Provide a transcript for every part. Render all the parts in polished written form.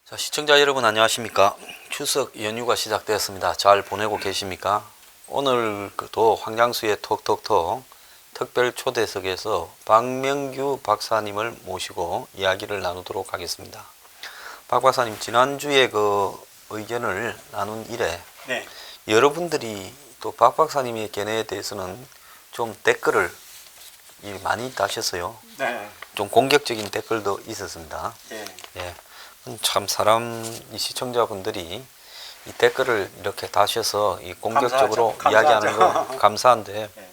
자, 시청자 여러분 안녕하십니까? 추석 연휴가 시작되었습니다. 잘 보내고 계십니까? 오늘도 황장수의 톡톡톡 특별 초대석에서 박명규 박사님을 모시고 이야기를 나누도록 하겠습니다. 박 박사님, 지난주에 그 의견을 나눈 이래 네. 여러분들이 또 박 박사님의 견해에 대해서는 좀 댓글을 많이 다셨어요. 네. 좀 공격적인 댓글도 있었습니다. 예. 예. 참 이 시청자분들이 이 댓글을 이렇게 다셔서 이 공격적으로 감사하죠. 이야기하는 거 감사한데 예.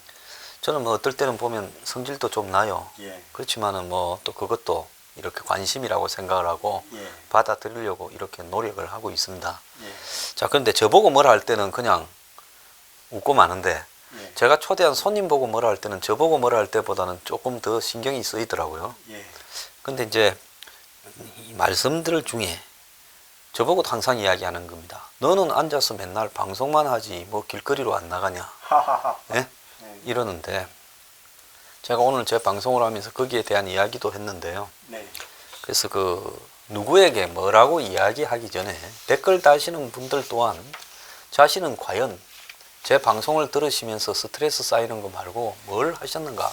저는 뭐 어떨 때는 보면 성질도 좀 나요. 예. 그렇지만은 뭐 또 그것도 이렇게 관심이라고 생각을 하고 예. 받아들이려고 이렇게 노력을 하고 있습니다. 예. 자, 그런데 저보고 뭐라 할 때는 그냥 웃고 마는데 예. 제가 초대한 손님 보고 뭐라 할 때는 저보고 뭐라 할 때보다는 조금 더 신경이 쓰이더라고요. 예. 근데 이제 이 말씀들 중에 저보고도 항상 이야기하는 겁니다. 너는 앉아서 맨날 방송만 하지 뭐 길거리로 안 나가냐. 하하하. 네? 네. 이러는데 제가 오늘 제 방송을 하면서 거기에 대한 이야기도 했는데요. 네. 그래서 누구에게 뭐라고 이야기하기 전에 댓글 다시는 분들 또한 자신은 과연 제 방송을 들으시면서 스트레스 쌓이는 거 말고 뭘 하셨는가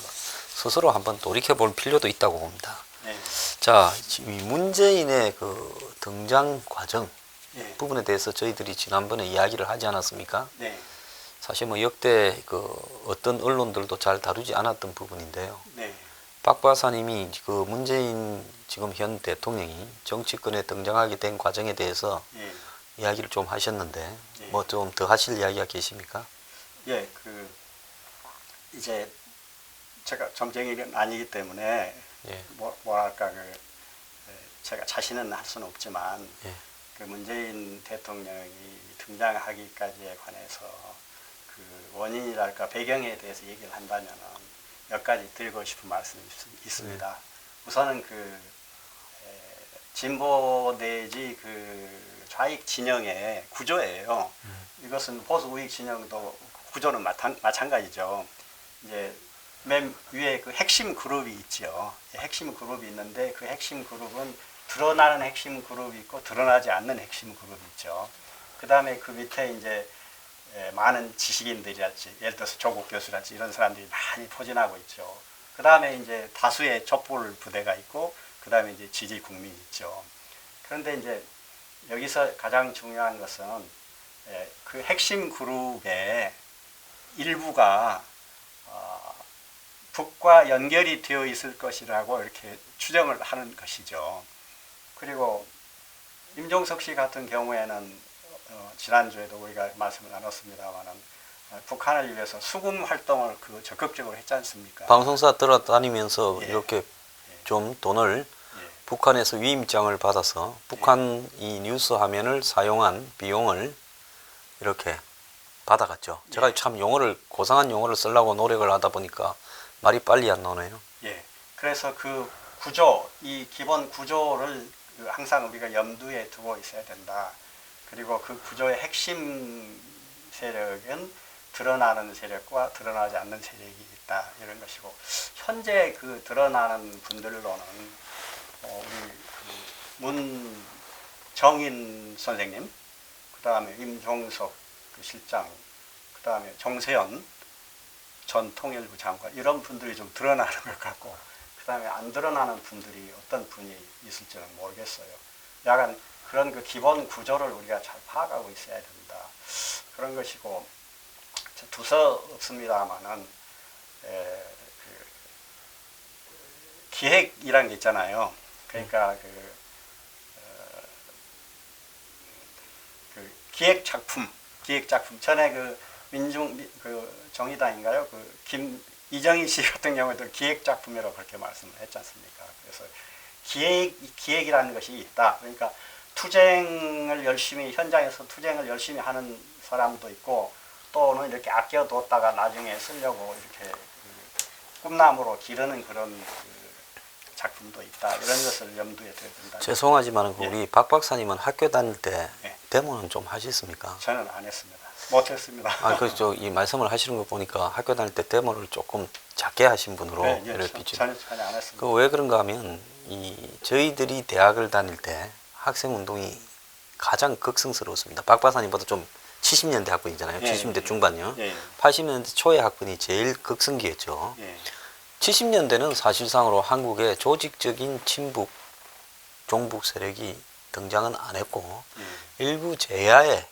스스로 한번 돌이켜 볼 필요도 있다고 봅니다. 네. 자, 이 문재인의 그 등장 과정 예. 부분에 대해서 저희들이 지난번에 이야기를 하지 않았습니까? 네. 사실 뭐 역대 어떤 언론들도 잘 다루지 않았던 부분인데요. 네. 박 박사님이 그 문재인 지금 현 대통령이 정치권에 등장하게 된 과정에 대해서 예. 이야기를 좀 하셨는데 예. 뭐 좀 더 하실 이야기가 계십니까? 예. 이제 제가 점쟁이는 아니기 때문에 예. 뭐랄까 제가 자신은 할 수는 없지만 예. 그 문재인 대통령이 등장하기까지에 관해서 그 원인이랄까 배경에 대해서 얘기를 한다면은 몇 가지 드리고 싶은 말씀이 있습니다. 우선은 진보 내지 좌익 진영의 구조예요. 이것은 보수 우익 진영도 구조는 마찬가지죠. 이제 맨 위에 그 핵심 그룹이 있죠. 핵심 그룹이 있는데 그 핵심 그룹은 드러나는 핵심 그룹이 있고 드러나지 않는 핵심 그룹이 있죠. 그 다음에 그 밑에 이제 많은 지식인들이랄지, 예를 들어서 조국 교수랄지 이런 사람들이 많이 포진하고 있죠. 그 다음에 이제 다수의 촛불 부대가 있고, 그 다음에 이제 지지 국민이 있죠. 그런데 이제 여기서 가장 중요한 것은 그 핵심 그룹의 일부가 북과 연결이 되어 있을 것이라고 이렇게 추정을 하는 것이죠. 그리고 임종석 씨 같은 경우에는 지난주에도 우리가 말씀을 나눴습니다만은 북한을 위해서 수금 활동을 적극적으로 했지 않습니까? 방송사 들어다니면서 예. 이렇게 좀 돈을 예. 북한에서 위임장을 받아서 북한 이 뉴스 화면을 사용한 비용을 이렇게 받아갔죠. 제가 예. 참 고상한 용어를 쓰려고 노력을 하다 보니까 말이 빨리 안 나오네요. 예. 그래서 그 구조, 이 기본 구조를 항상 우리가 염두에 두고 있어야 된다. 그리고 그 구조의 핵심 세력은 드러나는 세력과 드러나지 않는 세력이 있다. 이런 것이고, 현재 드러나는 분들로는 우리 문정인 선생님, 그 다음에 임종석 실장, 그 다음에 정세현 전 통일부 장관, 이런 분들이 좀 드러나는 것 같고, 그 다음에 안 드러나는 분들이 어떤 분이 있을지는 모르겠어요. 약간 그런 기본 구조를 우리가 잘 파악하고 있어야 된다. 그런 것이고, 두서 없습니다만은 기획이라는 게 있잖아요. 그러니까 기획 작품 전에 정의당인가요? 이정희 씨 같은 경우에도 기획 작품이라고 그렇게 말씀을 했지 않습니까? 그래서 기획이라는 것이 있다. 그러니까 현장에서 투쟁을 열심히 하는 사람도 있고, 또는 이렇게 아껴뒀다가 나중에 쓰려고 이렇게 꿈나무로 기르는 그런 작품도 있다. 이런 것을 염두에 둬야 된다. 죄송하지만 예. 우리 박 박사님은 학교 다닐 때 예. 데모는 좀 하셨습니까? 저는 안 했습니다. 못했습니다. 그렇죠. 이 말씀을 하시는 거 보니까 학교 다닐 때 데모를 조금 작게 하신 분으로 네, 예, 이렇게 전혀 안 했습니다. 그 왜 그런가 하면 저희들이 대학을 다닐 때 학생 운동이 가장 극성스러웠습니다. 박 박사님보다 좀 70년대 학번이잖아요. 예, 70년대 예, 중반요. 예, 80년대 초의 학번이 제일 극성기였죠. 예, 70년대는 사실상으로 한국의 조직적인 친북, 종북 세력이 등장은 안 했고 예, 일부 제야의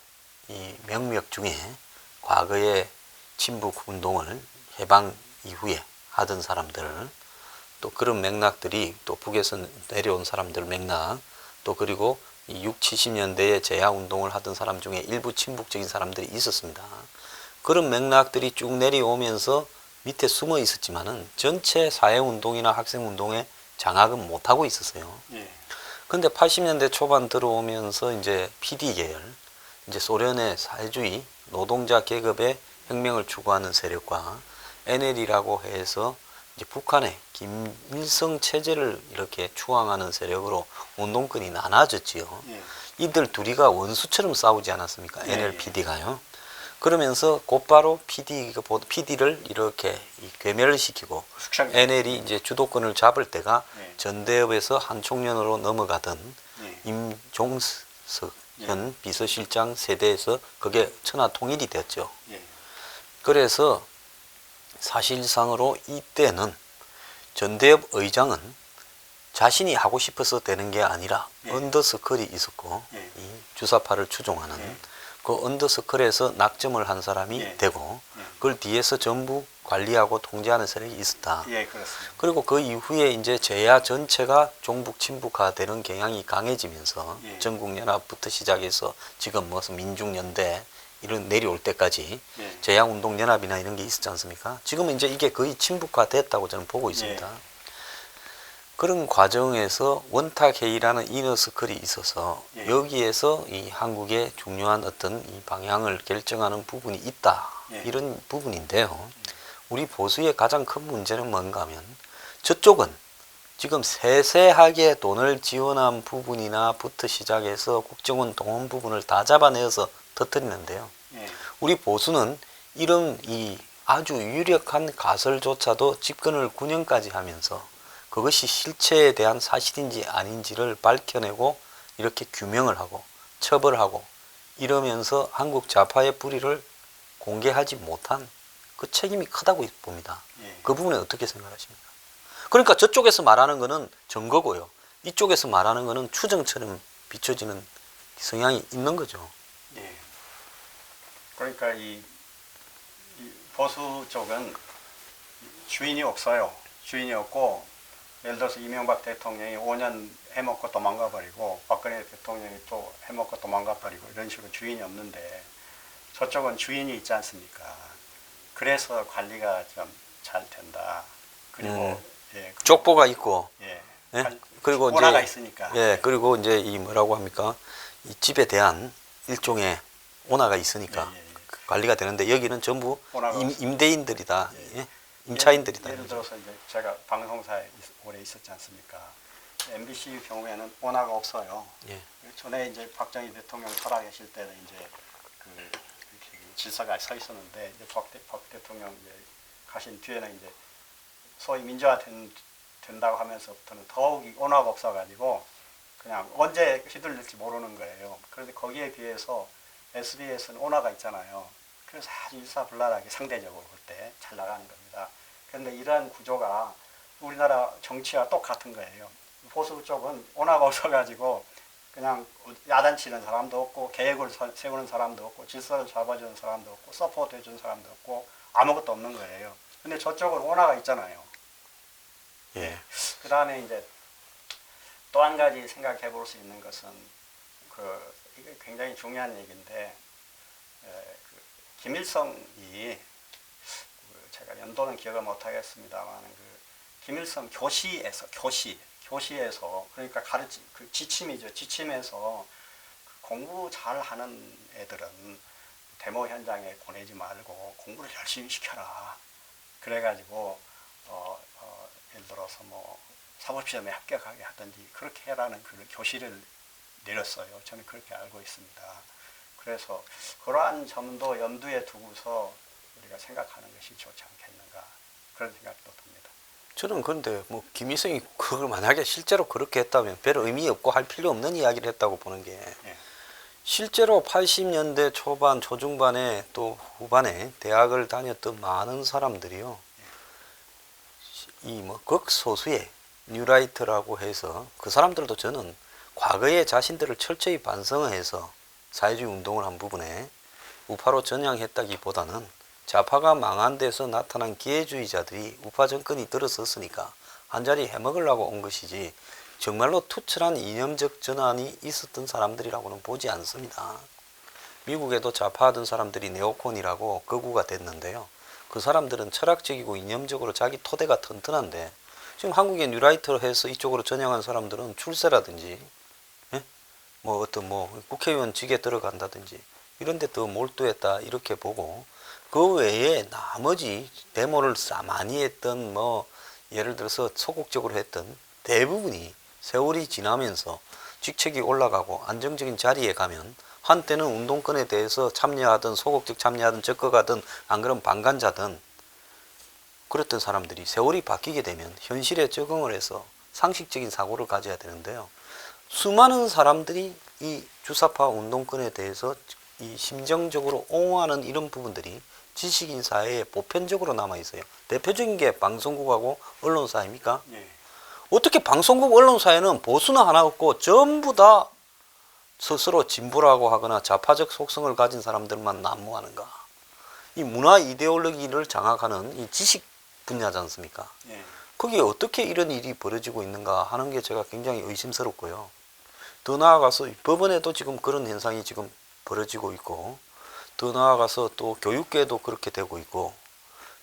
이 명맥 중에 과거의 친북 운동을 해방 이후에 하던 사람들 또 그런 맥락들이 또 북에서 내려온 사람들 맥락 또 그리고 이 6, 70년대에 제야 운동을 하던 사람 중에 일부 친북적인 사람들이 있었습니다. 그런 맥락들이 쭉 내려오면서 밑에 숨어 있었지만은 전체 사회 운동이나 학생 운동에 장악은 못 하고 있었어요. 예, 근데 80년대 초반 들어오면서 이제 PD 계열, 이제 소련의 사회주의 노동자 계급의 혁명을 추구하는 세력과 NL이라고 해서 이제 북한의 김일성 체제를 이렇게 추앙하는 세력으로 운동권이 나눠졌지요. 예, 이들 둘이가 원수처럼 싸우지 않았습니까? 예, NL, PD가요. 그러면서 곧바로 PD를 이렇게 괴멸을 시키고 숙청. NL이 이제 주도권을 잡을 때가 예, 전대협에서 한 총련으로 넘어가던 예, 임종석 현 비서실장 세대에서 그게 천하 통일이 됐죠. 예, 그래서 사실상으로 이때는 전대협 의장은 자신이 하고 싶어서 되는 게 아니라 예. 언더서클이 있었고 예. 이 주사파를 추종하는 예. 그 언더서클에서 낙점을 한 사람이 예. 되고 예. 그걸 뒤에서 전부 관리하고 통제하는 세력이 있었다. 예, 그렇습니다. 그리고 그 이후에 이제 제야 전체가 종북 친북화되는 경향이 강해지면서 예. 전국연합부터 시작해서 지금 무슨 민중연대 이런 내려올 때까지 예. 제야운동연합이나 이런 게 있었지 않습니까? 지금은 이제 이게 거의 친북화됐다고 저는 보고 있습니다. 예. 그런 과정에서 원탁회의라는 이너서클이 있어서 예. 여기에서 이 한국의 중요한 어떤 이 방향을 결정하는 부분이 있다. 예. 이런 부분인데요. 우리 보수의 가장 큰 문제는 뭔가 하면 저쪽은 지금 세세하게 돈을 지원한 부분이나부터 시작해서 국정원 동원 부분을 다 잡아내어서 터뜨리는데요. 예. 우리 보수는 이런 이 아주 유력한 가설조차도 집권을 9년까지 하면서 그것이 실체에 대한 사실인지 아닌지를 밝혀내고 이렇게 규명을 하고 처벌하고 이러면서 한국 좌파의 뿌리를 공개하지 못한 그 책임이 크다고 봅니다. 예. 그 부분에 어떻게 생각하십니까? 그러니까 저쪽에서 말하는 거는 증거고요. 이쪽에서 말하는 거는 추정처럼 비춰지는 성향이 있는 거죠. 예. 그러니까 이 보수 쪽은 주인이 없어요. 주인이 없고 예를 들어서 이명박 대통령이 5년 해먹고 도망가 버리고 박근혜 대통령이 또 해먹고 도망가 버리고 이런 식으로 주인이 없는데 저쪽은 주인이 있지 않습니까? 그래서 관리가 좀 잘 된다. 그리고 예, 족보가 있고 예, 예? 관- 그리고 오라가 이제 있으니까. 예, 그리고 이제 이 뭐라고 합니까? 이 집에 대한 일종의 오나가 있으니까 예, 예, 예. 관리가 되는데 여기는 전부 오나가 임대인들이다. 예? 임차인들이다. 예를 들어서 이제 제가 방송사에 오래 있었지 않습니까? MBC 경우에는 오나가 없어요. 예. 전에 이제 박정희 대통령 살아계실 때는 이제 그 이렇게 질서가 서 있었는데 이제 박 대통령 이제 가신 뒤에는 이제 소위 민주화 된다고 하면서부터는 더욱이 오나가 없어가지고 그냥 언제 휘둘릴지 모르는 거예요. 그런데 거기에 비해서 SBS는 오나가 있잖아요. 그래서 아주 일사불란하게 상대적으로 볼 때 잘 나가는 겁니다. 그런데 이러한 구조가 우리나라 정치와 똑같은 거예요. 보수 쪽은 오나가 없어가지고 그냥 야단치는 사람도 없고 계획을 세우는 사람도 없고 질서를 잡아주는 사람도 없고 서포트 해주는 사람도 없고 아무것도 없는 거예요. 근데 저쪽은 오나가 있잖아요. 예. 그 다음에 이제 또 한 가지 생각해 볼 수 있는 것은 이게 굉장히 중요한 얘기인데 그 김일성이 제가 연도는 기억을 못 하겠습니다만 김일성 교시에서 그러니까 그 지침이죠. 지침에서 공부 잘하는 애들은 데모 현장에 보내지 말고 공부를 열심히 시켜라. 그래가지고 예를 들어서 뭐 사법시험에 합격하게 하든지 그렇게 해라는 그런 교시를 내렸어요. 저는 그렇게 알고 있습니다. 그래서 그러한 점도 염두에 두고서 우리가 생각하는 것이 좋지 않겠는가 그런 생각도 듭니다. 저는 그런데 뭐 김일성이 그걸 만약에 실제로 그렇게 했다면 별 의미 없고 할 필요 없는 이야기를 했다고 보는 게 예. 실제로 80년대 초반 초중반에 또 후반에 대학을 다녔던 많은 사람들이요 이 뭐 극소수의 뉴라이트라고 해서 그 사람들도 저는 과거에 자신들을 철저히 반성해서 사회주의 운동을 한 부분에 우파로 전향했다기보다는 좌파가 망한 데서 나타난 기회주의자들이 우파 정권이 들어섰으니까 한자리 해먹으려고 온 것이지 정말로 투철한 이념적 전환이 있었던 사람들이라고는 보지 않습니다. 미국에도 좌파하던 사람들이 네오콘이라고 거구가 됐는데요. 그 사람들은 철학적이고 이념적으로 자기 토대가 튼튼한데 지금 한국에 뉴라이트로 해서 이쪽으로 전향한 사람들은 출세라든지 예? 뭐 어떤 뭐 국회의원직에 들어간다든지 이런 데 더 몰두했다 이렇게 보고 그 외에 나머지 데모를 많이 했던 뭐 예를 들어서 소극적으로 했던 대부분이 세월이 지나면서 직책이 올라가고 안정적인 자리에 가면 한때는 운동권에 대해서 참여하든 소극적 참여하든 적극하든 안 그러면 방관자든 그랬던 사람들이 세월이 바뀌게 되면 현실에 적응을 해서 상식적인 사고를 가져야 되는데요. 수많은 사람들이 이 주사파 운동권에 대해서 이 심정적으로 옹호하는 이런 부분들이 지식인 사회에 보편적으로 남아 있어요. 대표적인 게 방송국하고 언론사입니까? 예. 어떻게 방송국 언론사에는 보수는 하나 없고 전부 다 스스로 진보라고 하거나 좌파적 속성을 가진 사람들만 난무하는가? 이 문화 이데올로기를 장악하는 이 지식 분야지 않습니까? 예. 거기에 어떻게 이런 일이 벌어지고 있는가 하는 게 제가 굉장히 의심스럽고요. 더 나아가서 법원에도 지금 그런 현상이 지금 벌어지고 있고 더 나아가서 또 교육계도 그렇게 되고 있고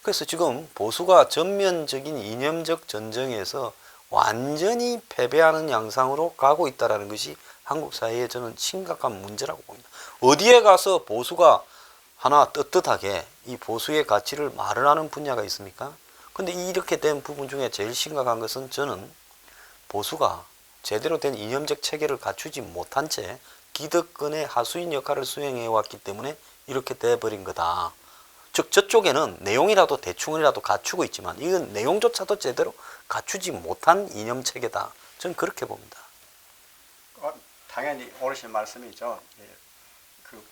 그래서 지금 보수가 전면적인 이념적 전쟁에서 완전히 패배하는 양상으로 가고 있다는 것이 한국 사회에 저는 심각한 문제라고 봅니다. 어디에 가서 보수가 하나 떳떳하게 이 보수의 가치를 말을 하는 분야가 있습니까? 근데 이렇게 된 부분 중에 제일 심각한 것은 저는 보수가 제대로 된 이념적 체계를 갖추지 못한 채 기득권의 하수인 역할을 수행해 왔기 때문에 이렇게 돼버린 거다. 즉 저쪽에는 내용이라도 대충이라도 갖추고 있지만 이건 내용조차도 제대로 갖추지 못한 이념 체계다. 저는 그렇게 봅니다. 당연히 옳으신 말씀이죠. 예. 그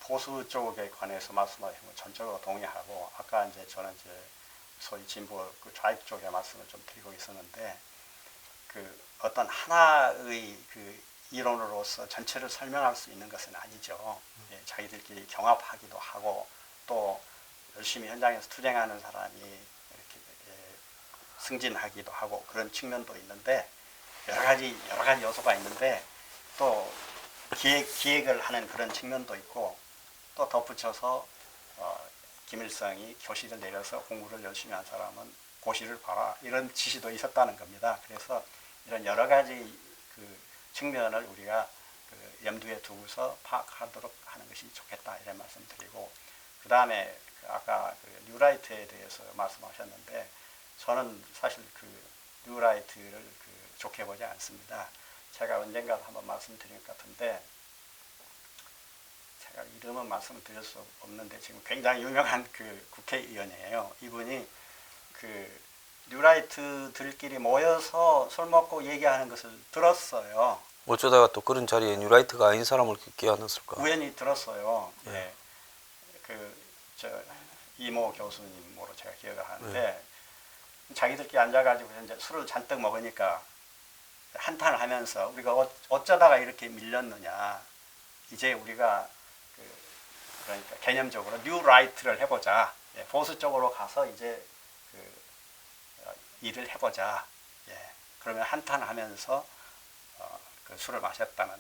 보수 쪽에 관해서 말씀하신 거 전적으로 동의하고 아까 이제 저는 이제 소위 진보 그 좌익 쪽에 말씀을 좀 드리고 있었는데 그 어떤 하나의 그 이론으로서 전체를 설명할 수 있는 것은 아니죠. 예, 자기들끼리 경합하기도 하고 또 열심히 현장에서 투쟁하는 사람이 이렇게 승진하기도 하고 그런 측면도 있는데 여러 가지 요소가 있는데 또 기획을 하는 그런 측면도 있고 또 덧붙여서 김일성이 교시를 내려서 공부를 열심히 한 사람은 고시를 봐라 이런 지시도 있었다는 겁니다. 그래서 이런 여러 가지 그 측면을 우리가 그 염두에 두고서 파악하도록 하는 것이 좋겠다 이런 말씀드리고 그 다음에 아까 그 뉴라이트에 대해서 말씀하셨는데 저는 사실 그 뉴라이트를 그 좋게 보지 않습니다. 제가 언젠가 한번 말씀드린 것 같은데 제가 이름은 말씀을 드릴 수 없는데 지금 굉장히 유명한 그 국회의원이에요. 이분이 그 뉴라이트들끼리 모여서 술 먹고 얘기하는 것을 들었어요. 어쩌다가 또 그런 자리에 뉴라이트가 아닌 사람을 끼워넣었을까? 우연히 들었어요. 네. 예. 저 이모 교수님으로 제가 기억을 하는데 자기들끼리 앉아가지고 이제 술을 잔뜩 먹으니까 한탄을 하면서 우리가 어쩌다가 이렇게 밀렸느냐. 이제 우리가 그러니까 개념적으로 뉴라이트를 해보자. 예, 보수 쪽으로 가서 이제 일을 해보자. 예, 그러면 한탄하면서 그 술을 마셨다는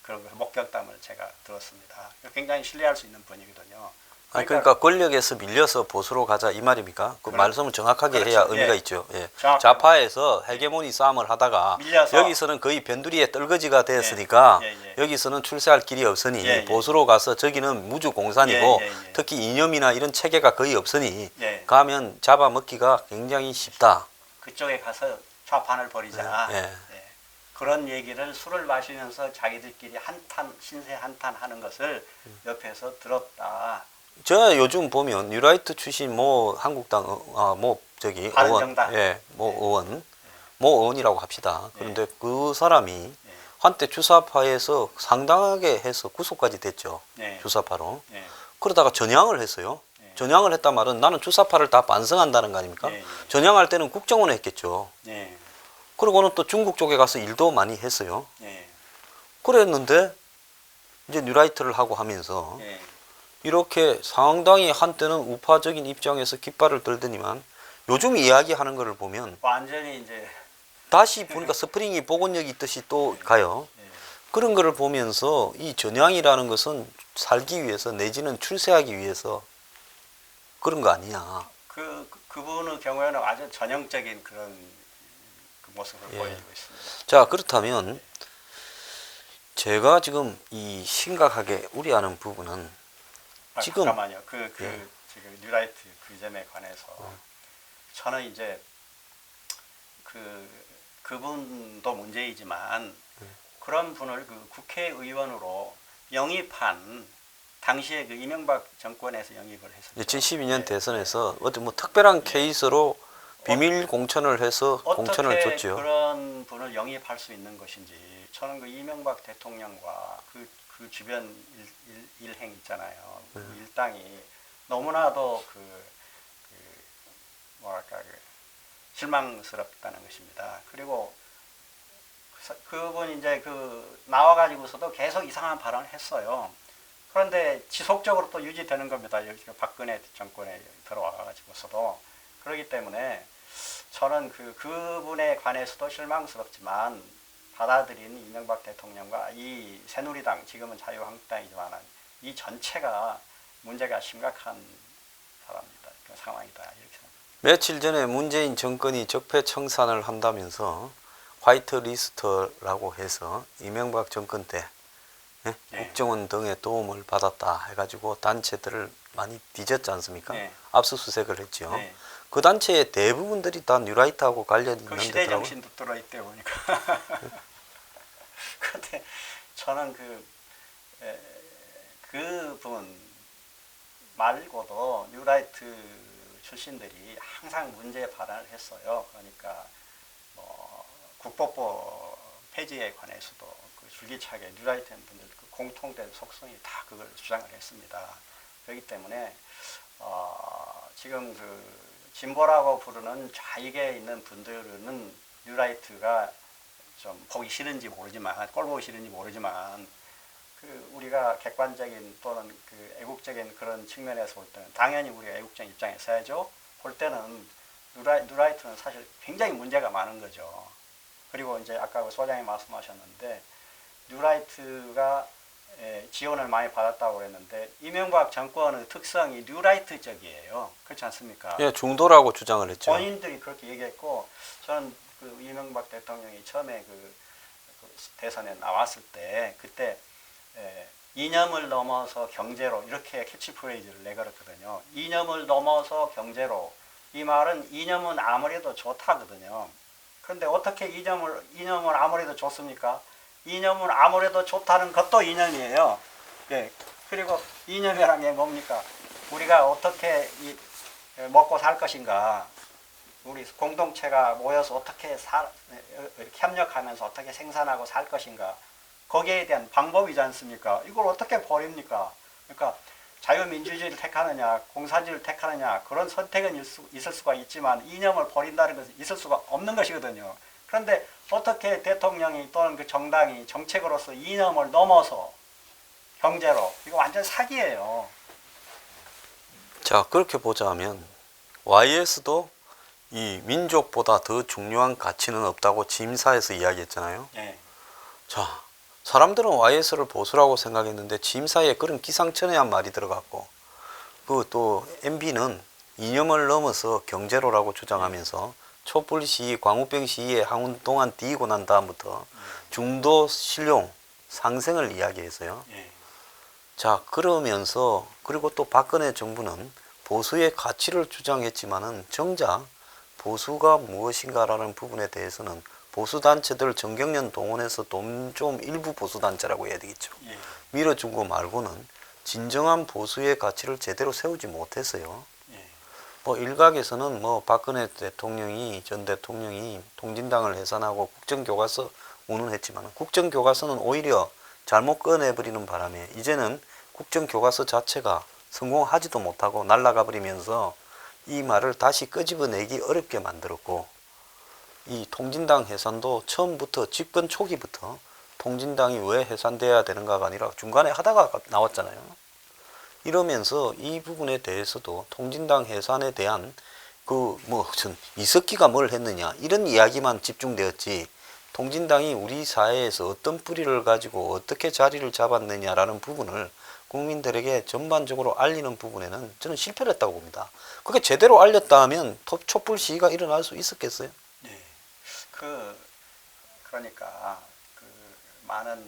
그런 목격담을 제가 들었습니다. 굉장히 신뢰할 수 있는 분이거든요. 그러니까 권력에서 밀려서 보수로 가자 이 말입니까? 그 말씀을 정확하게 그렇죠. 해야 의미가 예. 있죠. 예. 정확하게. 좌파에서 헤게모니 싸움을 하다가 밀려서. 여기서는 거의 변두리에 떨거지가 되었으니까 예. 여기서는 출세할 길이 없으니 예. 보수로 가서 저기는 무주공산이고 예. 특히 이념이나 이런 체계가 거의 없으니 예. 가면 잡아먹기가 굉장히 쉽다. 그쪽에 가서 좌판을 벌이자. 예. 예. 그런 얘기를 술을 마시면서 자기들끼리 한탄 신세 한탄 하는 것을 옆에서 들었다. 저 요즘 보면 뉴라이트 출신 뭐 한국당 뭐 저기 의원, 바른정당. 예, 뭐 의원, 뭐 의원이라고 합시다. 그런데 예. 그 사람이 예. 한때 주사파에서 상당하게 해서 구속까지 됐죠. 예. 주사파로. 예. 그러다가 전향을 했어요. 예. 전향을 했단 말은 나는 주사파를 다 반성한다는 거 아닙니까? 예. 예. 전향할 때는 국정원에 했겠죠. 예. 그러고는 또 중국 쪽에 가서 일도 많이 했어요. 예. 그랬는데 이제 뉴라이트를 하고 하면서 예. 이렇게 상당히 한때는 우파적인 입장에서 깃발을 들더니만 요즘 이야기하는 거를 보면 완전히 이제 다시 보니까 스프링이 복원력이 있듯이 또 가요. 예. 그런 거를 보면서 이 전향이라는 것은 살기 위해서 내지는 출세하기 위해서 그런 거 아니냐. 그분의 경우에는 아주 전형적인 그런 그 모습을 예. 보여주고 있습니다. 자, 그렇다면 제가 지금 이 심각하게 우려하는 부분은 지금 잠깐만요. 예. 지금 뉴라이트 그 점에 관해서 저는 이제 그분도 문제이지만 그런 분을 그 국회의원으로 영입한 당시에 그 이명박 정권에서 영입을 했었죠. 2012년 예. 대선에서 어떤 뭐 특별한 케이스로 비밀 공천을 해서 공천을 어떻게 줬죠. 그런 분을 영입할 수 있는 것인지 저는 그 이명박 대통령과 그 주변 일행 있잖아요. 그 일당이 너무나도 뭐랄까 실망스럽다는 것입니다. 그리고 그분이 이제 나와가지고서도 계속 이상한 발언을 했어요. 그런데 지속적으로 또 유지되는 겁니다. 여기 박근혜 정권에 들어와가지고서도. 그렇기 때문에 저는 그분에 관해서도 실망스럽지만 받아들인 이명박 대통령과 이 새누리당, 지금은 자유한국당이지만 이 전체가 문제가 심각한 사람입니다. 그 상황이다. 이렇게 생각합니다. 며칠 전에 문재인 정권이 적폐청산을 한다면서 화이트 리스트라고 해서 이명박 정권 때 예? 네. 국정원 등의 도움을 받았다 해가지고 단체들을 많이 뒤졌지 않습니까? 네. 압수수색을 했죠. 네. 그 단체의 대부분들이 다 뉴라이트하고 관련이 있는 그 시대 데더라고요. 정신도 들어있대 보니까. 그런데 저는 그분 말고도 뉴라이트 출신들이 항상 문제 발언을 했어요. 그러니까 국법부 폐지에 관해서도 줄기차게 뉴라이트 분들 공통된 속성이 다 그걸 주장을 했습니다. 그렇기 때문에 지금 진보라고 부르는 좌익에 있는 분들은 뉴라이트가 좀 보기 싫은지 모르지만 꼴 보기 싫은지 모르지만 우리가 객관적인 또는 애국적인 그런 측면에서 볼 때는 당연히 우리가 애국적인 입장에 서야죠. 볼 때는 뉴라이트는 사실 굉장히 문제가 많은 거죠. 그리고 이제 아까 소장님 말씀하셨는데 뉴라이트가 지원을 많이 받았다고 그랬는데 이명박 정권의 특성이 뉴라이트적이에요. 그렇지 않습니까? 예, 중도라고 주장을 했죠. 본인들이 그렇게 얘기했고 저는 이명박 대통령이 처음에 대선에 나왔을 때 그때 이념을 넘어서 경제로 이렇게 캐치프레이즈를 내걸었거든요. 이념을 넘어서 경제로. 이 말은 이념은 아무래도 좋다거든요. 그런데 어떻게 이념을 아무래도 좋습니까? 이념은 아무래도 좋다는 것도 이념이에요. 예. 그리고 이념이라는 게 뭡니까? 우리가 어떻게 먹고 살 것인가? 우리 공동체가 모여서 어떻게 이렇게 협력하면서 어떻게 생산하고 살 것인가? 거기에 대한 방법이지 않습니까? 이걸 어떻게 버립니까? 그러니까 자유민주주의를 택하느냐, 공산주의를 택하느냐 그런 선택은 있을 수가 있지만 이념을 버린다는 것은 있을 수가 없는 것이거든요. 그런데 어떻게 대통령이 또는 그 정당이 정책으로서 이념을 넘어서 경제로 이거 완전 사기예요. 자, 그렇게 보자면 YS도 이 민족보다 더 중요한 가치는 없다고 취임사에서 이야기했잖아요. 예. 자, 사람들은 YS를 보수라고 생각했는데 취임사에 그런 기상천외한 말이 들어갔고 또 MB는 이념을 넘어서 경제로라고 주장하면서 촛불 시위, 광우병 시위에 한동안 뒤이고 난 다음부터 중도 실용 상생을 이야기했어요. 예. 자, 그러면서 그리고 또 박근혜 정부는 보수의 가치를 주장했지만은 정작 보수가 무엇인가라는 부분에 대해서는 보수단체들 정경련 동원해서 돈 좀 일부 보수단체라고 해야 되겠죠. 예. 밀어준 거 말고는 진정한 보수의 가치를 제대로 세우지 못했어요. 예. 뭐 일각에서는 뭐 박근혜 대통령이 전 대통령이 통진당을 해산하고 국정교과서 운운했지만 국정교과서는 오히려 잘못 꺼내버리는 바람에 이제는 국정교과서 자체가 성공하지도 못하고 날아가 버리면서 이 말을 다시 끄집어내기 어렵게 만들었고, 이 통진당 해산도 처음부터 집권 초기부터 통진당이 왜 해산돼야 되는가가 아니라 중간에 하다가 나왔잖아요. 이러면서 이 부분에 대해서도 통진당 해산에 대한 이석기가 뭘 했느냐 이런 이야기만 집중되었지, 통진당이 우리 사회에서 어떤 뿌리를 가지고 어떻게 자리를 잡았느냐라는 부분을 국민들에게 전반적으로 알리는 부분에는 저는 실패를 했다고 봅니다. 그게 제대로 알렸다 하면 촛불 시위가 일어날 수 있었겠어요? 네. 그러니까 많은,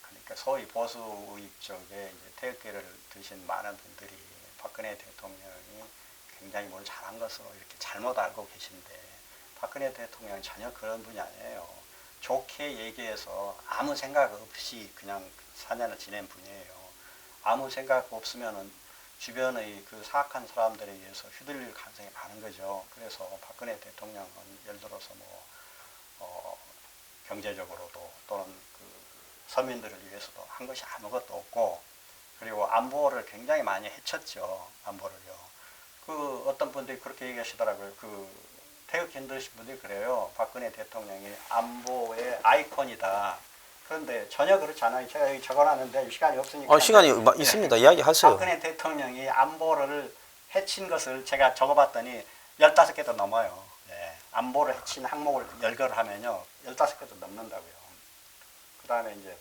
그러니까 소위 보수 우익 쪽에 이제 태극기를 드신 많은 분들이 박근혜 대통령이 굉장히 뭘 잘한 것으로 이렇게 잘못 알고 계신데, 박근혜 대통령은 전혀 그런 분이 아니에요. 좋게 얘기해서 아무 생각 없이 그냥 4년을 지낸 분이에요. 아무 생각 없으면은 주변의 그 사악한 사람들에 의해서 휘둘릴 가능성이 많은 거죠. 그래서 박근혜 대통령은 예를 들어서 경제적으로도 또는 그 서민들을 위해서도 한 것이 아무것도 없고, 그리고 안보를 굉장히 많이 해쳤죠. 안보를요. 어떤 분들이 그렇게 얘기하시더라고요. 태극기 흔드신 분들이 그래요. 박근혜 대통령이 안보의 아이콘이다. 그런데 전혀 그렇지 않아요. 제가 여기 적어놨는데 시간이 없으니까. 시간이 있습니다. 이야기하세요. 박근혜 대통령이 안보를 해친 것을 제가 적어봤더니 15개도 넘어요. 네. 안보를 해친 항목을 열거를 하면요, 15개도 넘는다고요. 그 다음에 이제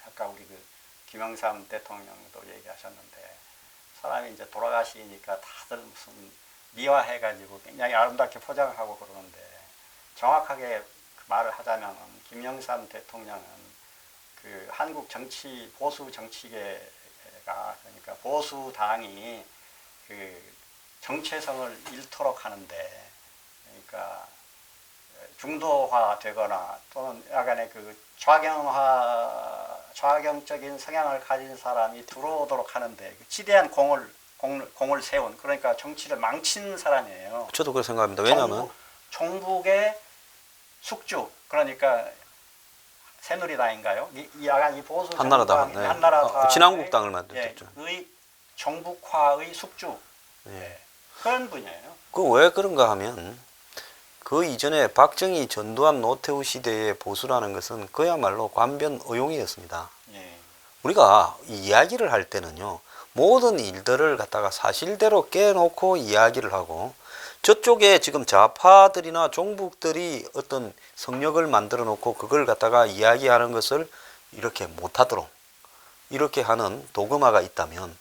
아까 우리 김영삼 대통령도 얘기하셨는데, 사람이 이제 돌아가시니까 다들 무슨 미화해가지고 굉장히 아름답게 포장하고 그러는데, 정확하게 말을 하자면 김영삼 대통령은 한국 정치, 보수 정치계가, 그러니까 보수당이 정체성을 잃도록 하는데, 그러니까 중도화되거나 또는 약간의 좌경적인 성향을 가진 사람이 들어오도록 하는데 지대한 공을 세운, 그러니까 정치를 망친 사람이에요. 저도 그렇게 생각합니다. 왜냐하면 종북의 숙주, 그러니까 새누리당인가요? 이 보수 한나라당, 네. 한나라당, 진한국당을 만들었죠. 의 정북화의 숙주, 네. 그런 분이에요. 왜 그런가 하면 그 이전에 박정희, 전두환, 노태우 시대의 보수라는 것은 그야말로 관변의용이었습니다. 예. 우리가 이야기를 할 때는요, 모든 일들을 갖다가 사실대로 깨놓고 이야기를 하고, 저쪽에 지금 좌파들이나 종북들이 어떤 성역을 만들어 놓고 그걸 갖다가 이야기하는 것을 이렇게 못하도록 이렇게 하는 도그마가 있다면,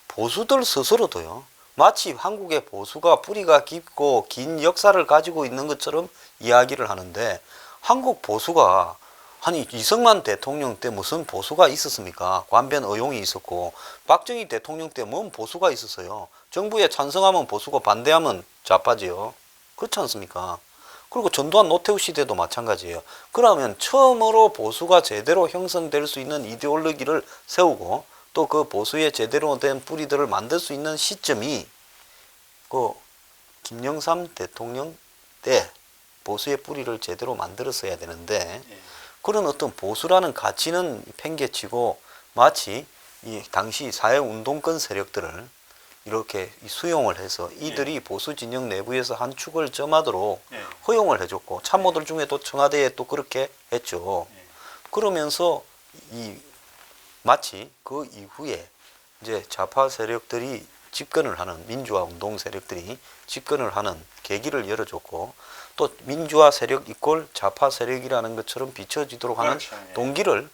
보수들 스스로도요, 마치 한국의 보수가 뿌리가 깊고 긴 역사를 가지고 있는 것처럼 이야기를 하는데, 한국 보수가 아니 이승만 대통령 때 무슨 보수가 있었습니까? 관변의용이 있었고, 박정희 대통령 때 뭔 보수가 있었어요? 정부에 찬성하면 보수고 반대하면 좌파지요. 그렇지 않습니까? 그리고 전두환 노태우 시대도 마찬가지예요. 그러면 처음으로 보수가 제대로 형성될 수 있는 이데올로기를 세우고 또 그 보수의 제대로 된 뿌리들을 만들 수 있는 시점이 김영삼 대통령 때 보수의 뿌리를 제대로 만들었어야 되는데, 그런 어떤 보수라는 가치는 팽개치고 마치 이 당시 사회운동권 세력들을 이렇게 수용을 해서 이들이 보수 진영 내부에서 한 축을 점하도록 허용을 해줬고, 참모들 중에도 청와대에 또 그렇게 했죠. 그러면서 마치 그 이후에 이제 좌파 세력들이 집권을 하는, 민주화 운동 세력들이 집권을 하는 계기를 열어줬고, 또 민주화 세력 이꼴 좌파 세력이라는 것처럼 비춰지도록 하는 동기를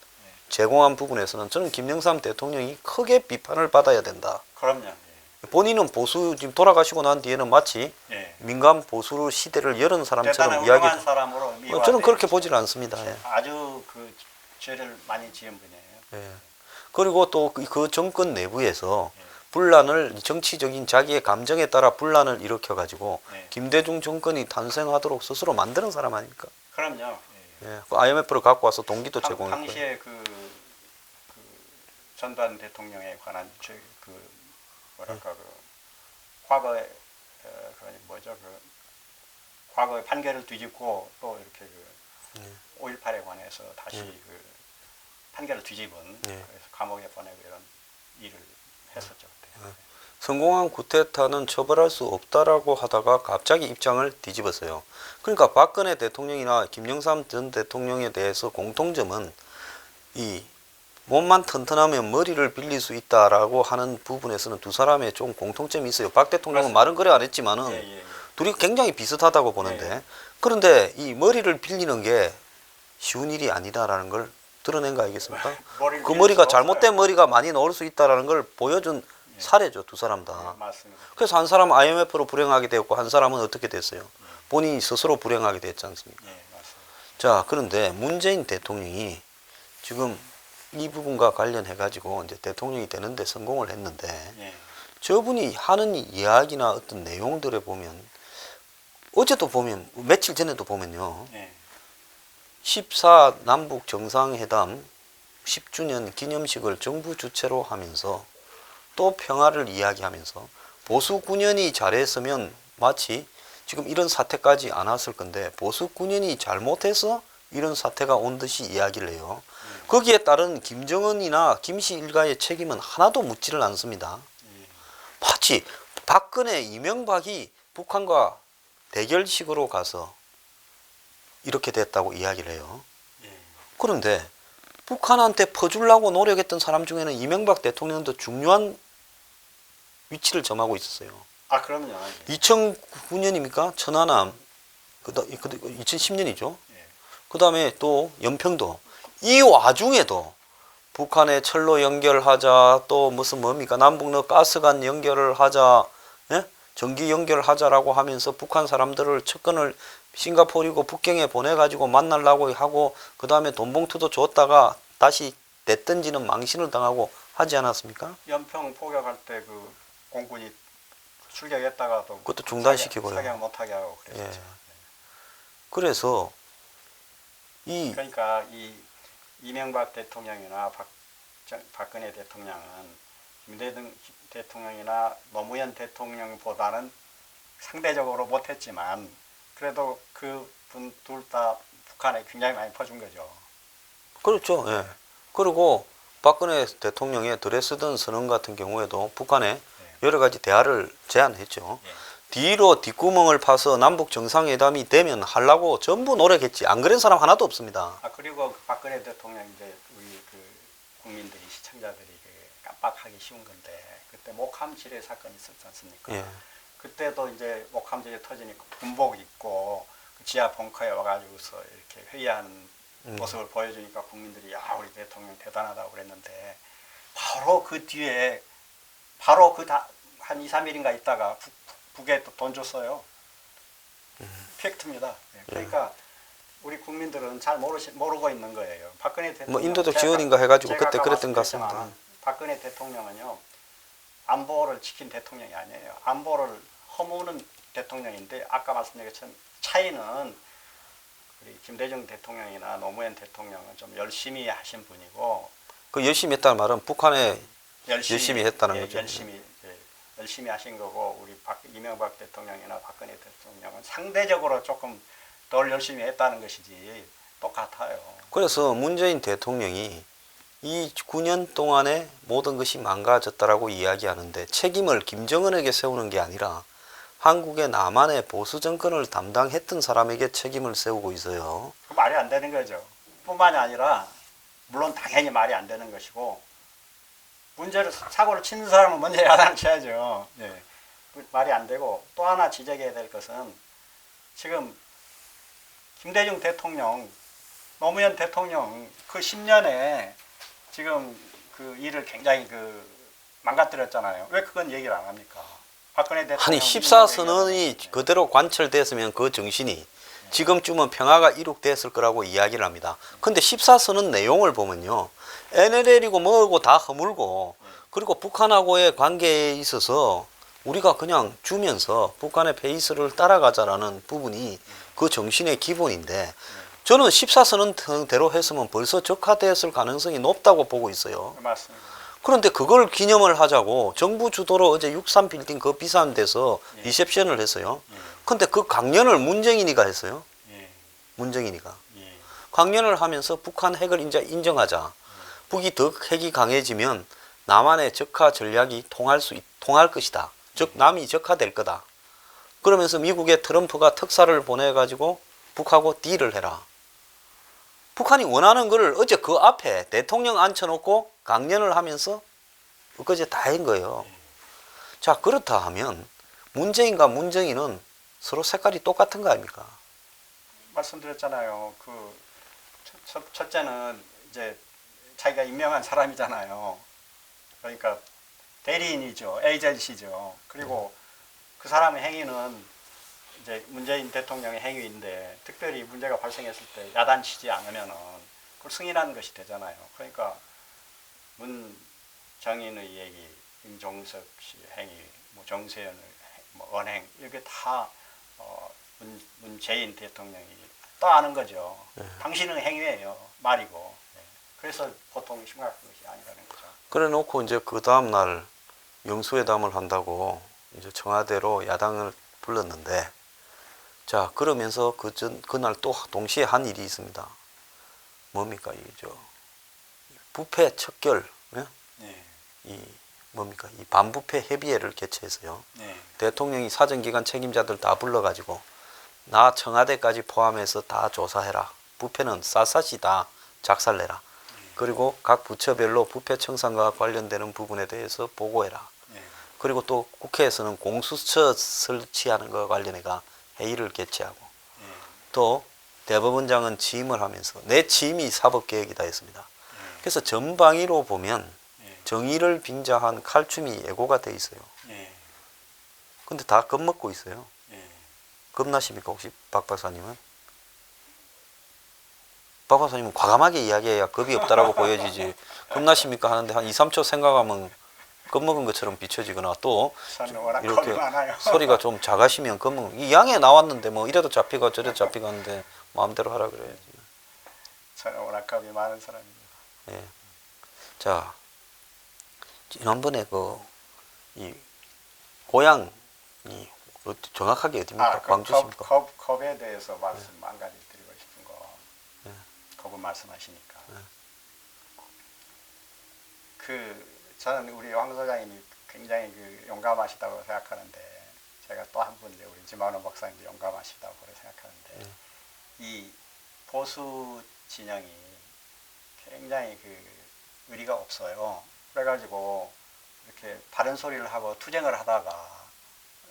제공한 부분에서는 저는 김영삼 대통령이 크게 비판을 받아야 된다. 그럼요. 본인은 보수 지금 돌아가시고 난 뒤에는 마치 민간 보수 시대를 열은 사람처럼 이야기. 사람으로 저는 그렇게 보지는 않습니다. 아주 죄를 많이 지은 분이에요. 그리고 또 그 정권 내부에서 분란을 정치적인 자기의 감정에 따라 분란을 일으켜 가지고 네. 김대중 정권이 탄생하도록 스스로 만드는 사람 아닙니까? 그럼요. 예. 그 IMF를 갖고 와서 동기도 제공했고요. 당시에 그 전두환 대통령에 관한 뭐랄까 그 과거의 뭐죠 그 과거의 판결을 뒤집고 또 이렇게 그 5.18에 관해서 다시 그 판결을 뒤집은 그래서 감옥에 보내고 이런 일을 했었죠. 그때. 성공한 쿠데타는 처벌할 수 없다라고 하다가 갑자기 입장을 뒤집었어요. 그러니까 박근혜 대통령이나 김영삼 전 대통령에 대해서 공통점은 이 몸만 튼튼하면 머리를 빌릴 수 있다라고 하는 부분에서는 두 사람의 좀 공통점이 있어요. 박 대통령은 말은 그래 안 했지만은 예. 둘이 굉장히 비슷하다고 보는데 그런데 이 머리를 빌리는 게 쉬운 일이 아니다라는 걸 드러낸 거 아니겠습니까? 그 머리가 잘못된 머리가 많이 나올 수 있다라는 걸 보여준 사례죠, 두 사람 다. 맞습니다. 그래서 한 사람은 IMF로 불행하게 되었고 한 사람은 어떻게 됐어요? 본인이 스스로 불행하게 됐지 않습니까? 예, 맞습니다. 자, 그런데 문재인 대통령이 지금 이 부분과 관련해 가지고 이제 대통령이 되는데 성공을 했는데 예. 저분이 하는 이야기나 어떤 내용들에 보면 어제도 보면 며칠 전에도 보면요. 예. 14 남북 정상회담 10주년 기념식을 정부 주최로 하면서 또 평화를 이야기하면서 보수 9년이 잘했으면 마치 지금 이런 사태까지 안 왔을 건데 보수 9년이 잘못해서 이런 사태가 온 듯이 이야기를 해요. 거기에 따른 김정은이나 김씨 일가의 책임은 하나도 묻지를 않습니다. 마치 박근혜, 이명박이 북한과 대결식으로 가서 이렇게 됐다고 이야기를 해요. 그런데 북한한테 퍼주려고 노력했던 사람 중에는 이명박 대통령도 중요한 위치를 점하고 있었어요. 아, 그럼요. 2009년입니까? 천안함, 2010년이죠. 그 다음에 또 연평도. 이 와중에도 북한에 철로 연결하자, 또 무슨 뭡니까? 남북로 가스관 연결을 하자, 예? 전기 연결하자라고 하면서 북한 사람들을 측근을 싱가포르이고 북경에 보내가지고 만나려고 하고 그 다음에 돈 봉투도 줬다가 다시 내던지는 망신을 당하고 하지 않았습니까? 연평 포격할 때 그 공군이 출격했다가도 그것도 중단시키고요. 사격 못하게 하고 그랬죠. 예. 그래서 그러니까 이 이명박 대통령이나 박근혜 대통령은 김대중 대통령이나 노무현 대통령보다는 상대적으로 못했지만 그래도 그 분 둘 다 북한에 굉장히 많이 퍼준 거죠. 그렇죠. 예. 그리고 박근혜 대통령의 드레스든 선언 같은 경우에도 북한에 여러 가지 대화를 제안했죠. 뒤로 뒷구멍을 파서 남북 정상회담이 되면 하려고 전부 노력했지. 안 그런 사람 하나도 없습니다. 아, 그리고 그 박근혜 대통령 이제 우리 그 국민들이 시청자들이 깜빡하기 쉬운 건데 그때 목함 지뢰 사건이 있었지 않습니까? 예. 그때도 이제 목함 지뢰 터지니까 군복 입고 그 지하 벙커에 와가지고서 이렇게 회의하는 모습을 보여주니까 국민들이 야 우리 대통령 대단하다고 그랬는데 바로 그 뒤에 바로 한 2, 3일인가 있다가 북에 또 돈 줬어요. 팩트입니다. 그러니까 우리 국민들은 잘 모르고 있는 거예요. 박근혜 대통령 뭐 인도적 지원인가 해가지고 그때 아까 그랬던 것 같습니다. 말씀드렸지만 박근혜 대통령은요 안보를 지킨 대통령이 아니에요. 안보를 허무는 대통령인데 아까 말씀드린 것처럼 차이는 우리 김대중 대통령이나 노무현 대통령은 좀 열심히 하신 분이고 그 열심히 했다는 말은 북한에 열심히 했다는 거죠. 열심히 하신 거고 우리 이명박 대통령이나 박근혜 대통령은 상대적으로 조금 덜 열심히 했다는 것이지 똑같아요. 그래서 문재인 대통령이 이 9년 동안에 모든 것이 망가졌다라고 이야기하는데 책임을 김정은에게 세우는 게 아니라 한국의 남한의 보수 정권을 담당했던 사람에게 책임을 세우고 있어요. 말이 안 되는 거죠. 뿐만이 아니라 물론 당연히 말이 안 되는 것이고 사고를 치는 사람은 먼저 야단을 쳐야죠. 네. 말이 안 되고 또 하나 지적해야 될 것은 지금 김대중 대통령, 노무현 대통령 그 10년에 지금 그 일을 굉장히 망가뜨렸잖아요. 왜 그건 얘기를 안 합니까? 박근혜 대통령 아니 14선언이 그대로 관철됐으면 그 정신이 지금쯤은 평화가 이룩됐을 거라고 이야기를 합니다. 근데 14선언 내용을 보면요. NLL이고 뭐고 다 허물고 그리고 북한하고의 관계에 있어서 우리가 그냥 주면서 북한의 페이스를 따라가자라는 부분이 그 정신의 기본인데 저는 14선언대로 했으면 벌써 적화되었을 가능성이 높다고 보고 있어요. 맞습니다. 그런데 그걸 기념을 하자고 정부 주도로 어제 63 빌딩 그 비싼 데서 예. 리셉션을 했어요. 예. 근데 그 강연을 문정인이가 했어요. 예. 문정인이가. 예. 강연을 하면서 북한 핵을 이제 인정하자. 북이 더 핵이 강해지면 남한의 적화 전략이 통할 것이다. 즉 남이 적화될 거다. 그러면서 미국의 트럼프가 특사를 보내가지고 북하고 딜을 해라. 북한이 원하는 거를 어제 그 앞에 대통령 앉혀놓고 강연을 하면서 엊그제 다 한 거예요. 자, 그렇다 하면 문재인과 문정인은 서로 색깔이 똑같은 거 아닙니까? 말씀드렸잖아요. 첫째는 이제 자기가 임명한 사람이잖아요. 그러니까 대리인이죠. 에이전시죠. 그리고 그 사람의 행위는 이제 문재인 대통령의 행위인데 특별히 문제가 발생했을 때 야단치지 않으면은 그걸 승인하는 것이 되잖아요. 그러니까 문정인의 얘기, 임종석 씨 행위, 뭐 정세현의 뭐 언행 이게 다 문재인 대통령이 떠안은 거죠. 당신의 행위예요. 말이고. 네. 그래서 보통 심각한 것이 아니라는 거죠. 그래 놓고 이제 그 다음날 영수회담을 한다고 이제 청와대로 야당을 불렀는데 자, 그러면서 그날 또 동시에 한 일이 있습니다. 뭡니까, 부패 척결, 예? 네. 이 반부패 협의회를 개최해서요. 네. 대통령이 사정기관 책임자들 다 불러가지고 나 청와대까지 포함해서 다 조사해라. 부패는 샅샅이 다 작살내라. 그리고 각 부처별로 부패 청산과 관련되는 부분에 대해서 보고해라. 네. 그리고 또 국회에서는 공수처 설치하는 것과 관련해가 회의를 개최하고 네. 또 대법원장은 취임을 하면서 내 취임이 사법개혁이다 했습니다. 네. 그래서 전방위로 보면 네. 정의를 빙자한 칼춤이 예고가 돼 있어요. 네. 근데 다 겁먹고 있어요. 네. 겁나십니까 혹시 박 박사님은? 박 박사님은 과감하게 이야기해야 겁이 없다라고 보여지지. 겁나십니까 하는데 한 2, 3초 생각하면 겁먹은 것처럼 비춰지거나 또 저는 워낙 이렇게 겁이 많아요. 소리가 좀 작아시면 겁먹는. 이 양에 나왔는데 뭐 이래도 잡히고 저래도 잡히고 하는데 마음대로 하라 그래야지. 저는 워낙 겁이 많은 사람입니다. 예. 자, 지난번에 이 고향이 정확하게 어디입니까? 광주십니까? 겁에 대해서 말씀 한 가지 드리고 싶은 거. 네. 겁을 말씀하시니까. 저는 우리 황 소장님이 굉장히 용감하시다고 생각하는데 제가 또 한 분 우리 지만호 박사님도 용감하시다고 생각하는데 이 보수 진영이 굉장히 의리가 없어요. 그래가지고 이렇게 바른 소리를 하고 투쟁을 하다가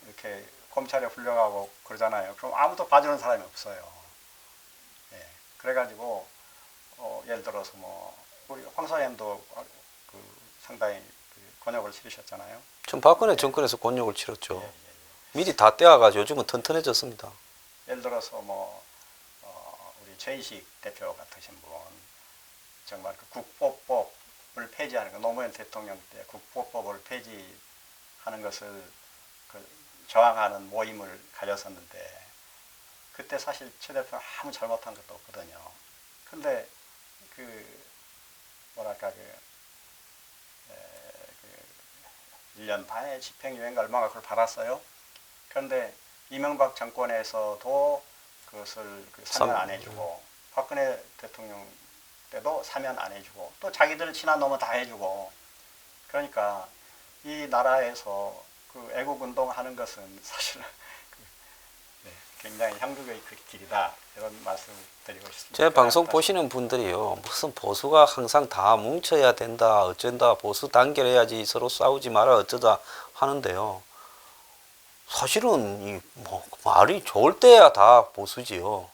이렇게 검찰에 불려가고 그러잖아요. 그럼 아무도 봐주는 사람이 없어요. 예. 그래가지고 예를 들어서 우리 황 소장님도 상당히 곤욕을 치르셨잖아요. 전 박근혜 정권에서 곤욕을 치렀죠. 예, 예, 예. 미리 다 떼어가지고 요즘은 튼튼해졌습니다. 예를 들어서 우리 최인식 대표 같으신 분 정말 국보법을 폐지하는 거 노무현 대통령 때 국보법을 폐지하는 것을 저항하는 모임을 가졌었는데 그때 사실 최 대표는 아무 잘못한 것도 없거든요. 근데 뭐랄까 1년 반의 집행유예인가 얼마가 그걸 받았어요. 그런데 이명박 정권에서도 그것을 사면 안 해주고 박근혜 대통령 때도 사면 안 해주고 또 자기들 친한 놈은 다 해주고 그러니까 이 나라에서 애국운동 하는 것은 사실 굉장히 형극의 길이다 이런 말씀을 드리고 싶습니다. 제 방송 보시는 분들이요 무슨 보수가 항상 다 뭉쳐야 된다 어쩐다 보수 단결해야지 서로 싸우지 마라 어쩌다 하는데요 사실은 말이 좋을 때야 다 보수지요.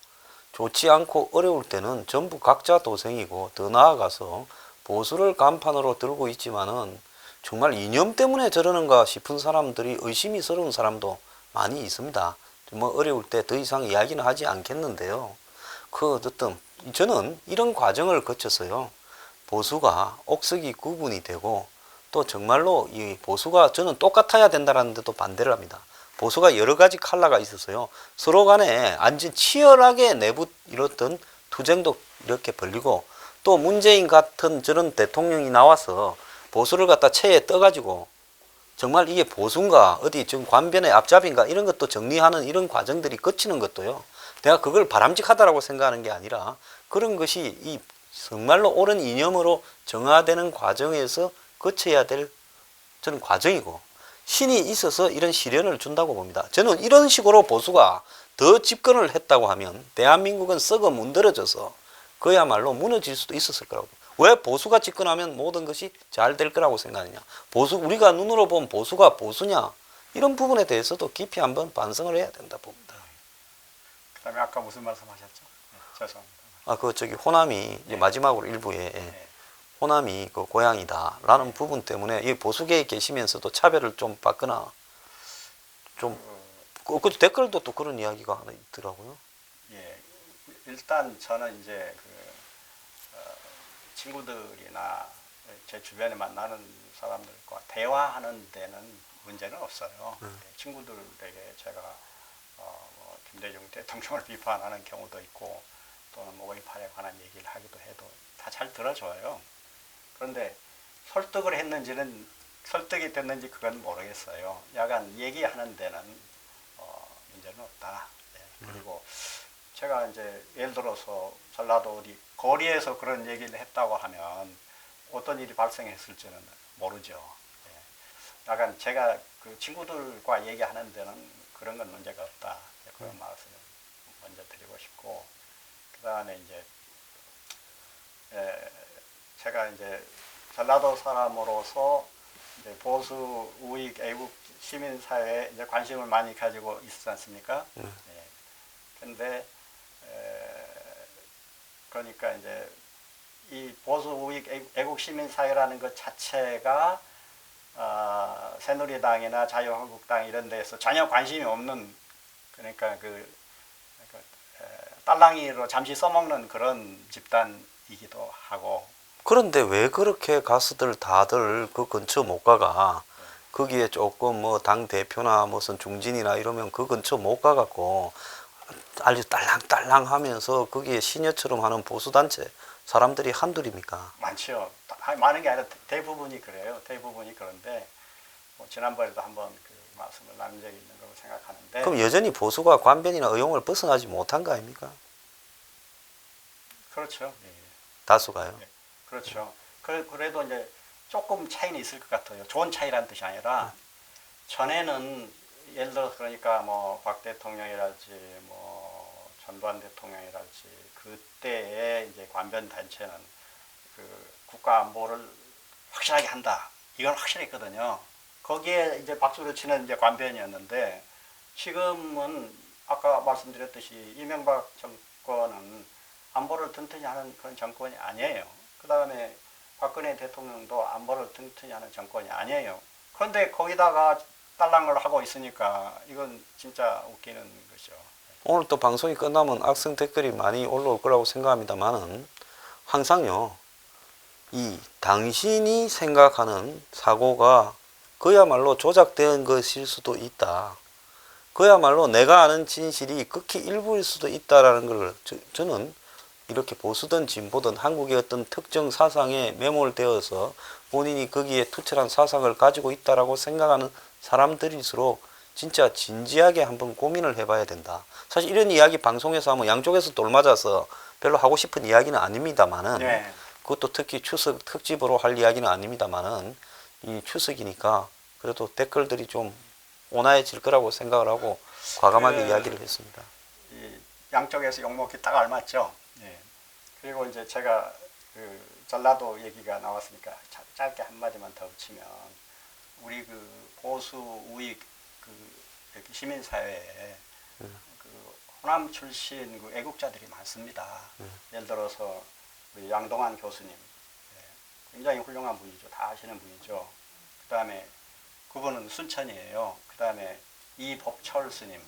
좋지 않고 어려울 때는 전부 각자 도생이고 더 나아가서 보수를 간판으로 들고 있지만은 정말 이념 때문에 저러는가 싶은 사람들이 의심이 스러운 사람도 많이 있습니다. 어려울 때 더 이상 이야기는 하지 않겠는데요. 어쨌든 저는 이런 과정을 거쳐서요. 보수가 옥석이 구분이 되고 또 정말로 이 보수가 저는 똑같아야 된다라는 데도 반대를 합니다. 보수가 여러 가지 컬러가 있어서요. 서로 간에 완전 치열하게 내부 이렇던 투쟁도 이렇게 벌리고 또 문재인 같은 저런 대통령이 나와서 보수를 갖다 체에 떠가지고 정말 이게 보수인가 어디 지금 관변의 앞잡인가 이런 것도 정리하는 이런 과정들이 거치는 것도요. 내가 그걸 바람직하다라고 생각하는 게 아니라 그런 것이 이 정말로 옳은 이념으로 정화되는 과정에서 거쳐야 될 저는 과정이고 신이 있어서 이런 시련을 준다고 봅니다. 저는 이런 식으로 보수가 더 집권을 했다고 하면 대한민국은 썩어 문드러져서 그야말로 무너질 수도 있었을 거라고. 왜 보수가 집권하면 모든 것이 잘 될 거라고 생각하느냐. 보수 우리가 눈으로 본 보수가 보수냐. 이런 부분에 대해서도 깊이 한번 반성을 해야 된다 봅니다. 그다음에 아까 무슨 말씀하셨죠? 네, 죄송합니다. 저기 호남이 이제 마지막으로 일부에 호남이 그 고향이다라는 부분 때문에 이 보수계에 계시면서도 차별을 좀 받거나 좀 그 댓글도 또 그런 이야기가 하나 있더라고요. 예, 일단 저는 이제 친구들이나 제 주변에 만나는 사람들과 대화하는 데는 문제는 없어요. 친구들에게 제가 뭐 김대중 대통령을 비판하는 경우도 있고 또는 뭐 5.18에 관한 얘기를 하기도 해도 다 잘 들어줘요. 그런데 설득이 됐는지 그건 모르겠어요. 약간 얘기하는 데는 문제는 없다. 네. 그리고 제가 이제 예를 들어서 전라도 어디 거리에서 그런 얘기를 했다고 하면 어떤 일이 발생했을지는 모르죠. 예. 약간 제가 그 친구들과 얘기하는 데는 그런 건 문제가 없다. 그런 말씀을 먼저 드리고 싶고, 그 다음에 이제 제가 이제 전라도 사람으로서 이제 보수 우익 애국 시민사회에 이제 관심을 많이 가지고 있지 않습니까? 예. 근데 그러니까 이제 이 보수 우익 애국 시민사회라는 것 자체가 새누리당이나 자유한국당 이런 데서 전혀 관심이 없는, 그러니까 딸랑이로 잠시 써먹는 그런 집단이기도 하고. 그런데 왜 그렇게 가수들 다들 그 근처 못 가가? 거기에 조금 뭐 당 대표나 무슨 중진이나 이러면 그 근처 못 가갖고 아주 딸랑딸랑 하면서 거기에 시녀처럼 하는 보수단체 사람들이 한둘입니까? 많죠. 많은 게 아니라 대부분이 그래요. 대부분이 그런데 뭐 지난번에도 한번 그 말씀을 나눈 적이 있는 거라고 생각하는데. 그럼 여전히 보수가 관변이나 의용을 벗어나지 못한 거 아닙니까? 그렇죠. 예. 다수가요. 예. 그렇죠. 그래도 이제 조금 차이는 있을 것 같아요. 좋은 차이라는 뜻이 아니라 전에는 예를 들어서 그러니까 뭐 박 대통령이랄지 뭐 전두환 대통령이랄지 그때의 이제 관변 단체는 그 국가 안보를 확실하게 한다. 이건 확실했거든요. 거기에 이제 박수를 치는 이제 관변이었는데 지금은 아까 말씀드렸듯이 이명박 정권은 안보를 튼튼히 하는 그런 정권이 아니에요. 그 다음에 박근혜 대통령도 안보를 튼튼히 하는 정권이 아니에요. 그런데 거기다가 딸랑을 하고 있으니까 이건 진짜 웃기는 거죠. 오늘 또 방송이 끝나면 악성 댓글이 많이 올라올 거라고 생각합니다만은 항상요, 이 당신이 생각하는 사고가 그야말로 조작된 것일 수도 있다. 그야말로 내가 아는 진실이 극히 일부일 수도 있다라는 걸 저는 이렇게 보수든 진보든 한국의 어떤 특정 사상에 매몰되어서 본인이 거기에 투철한 사상을 가지고 있다라고 생각하는 사람들일수록 진짜 진지하게 한번 고민을 해봐야 된다. 사실 이런 이야기 방송에서 하면 양쪽에서 돌맞아서 별로 하고 싶은 이야기는 아닙니다만은 네. 그것도 특히 추석 특집으로 할 이야기는 아닙니다만은 이 추석이니까 그래도 댓글들이 좀 온화해질 거라고 생각을 하고 과감하게 이야기를 했습니다. 이 양쪽에서 욕먹기 딱 알맞죠. 예. 그리고 이제 제가 그 전라도 얘기가 나왔으니까 짧게 한마디만 더 붙이면 우리 그 보수 우익 그 시민사회에 그 호남 출신 그 애국자들이 많습니다. 예를 들어서 우리 양동환 교수님, 굉장히 훌륭한 분이죠. 다 아시는 분이죠. 그 다음에 그분은 순천이에요. 그 다음에 이법철 스님,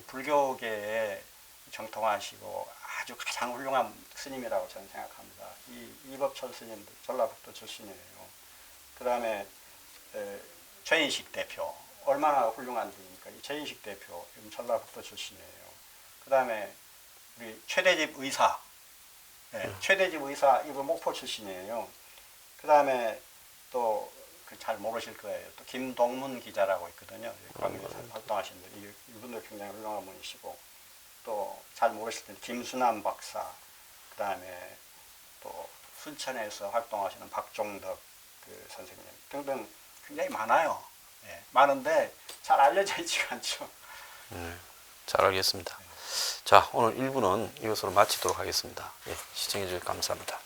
불교계에 정통하시고 아주 가장 훌륭한 스님이라고 저는 생각합니다. 이법철 스님도 전라북도 출신이에요. 그다음에 최인식 대표 얼마나 훌륭한 분입니까? 이 최인식 대표 전라북도 출신이에요. 그다음에 우리 최대집 의사, 최대집 의사 이분 목포 출신이에요. 그다음에 또 잘 모르실 거예요. 또 김동문 기자라고 있거든요. 광주에서 활동하신 분, 이분도 굉장히 훌륭한 분이시고 또 잘 모르실 텐데 김순환 박사, 그다음에 또 순천에서 활동하시는 박종덕 그 선생님 등등 굉장히 많아요. 많은데 잘 알려져 있지가 않죠. 잘 알겠습니다. 자, 오늘 1부는 이것으로 마치도록 하겠습니다. 예, 시청해 주셔서 감사합니다.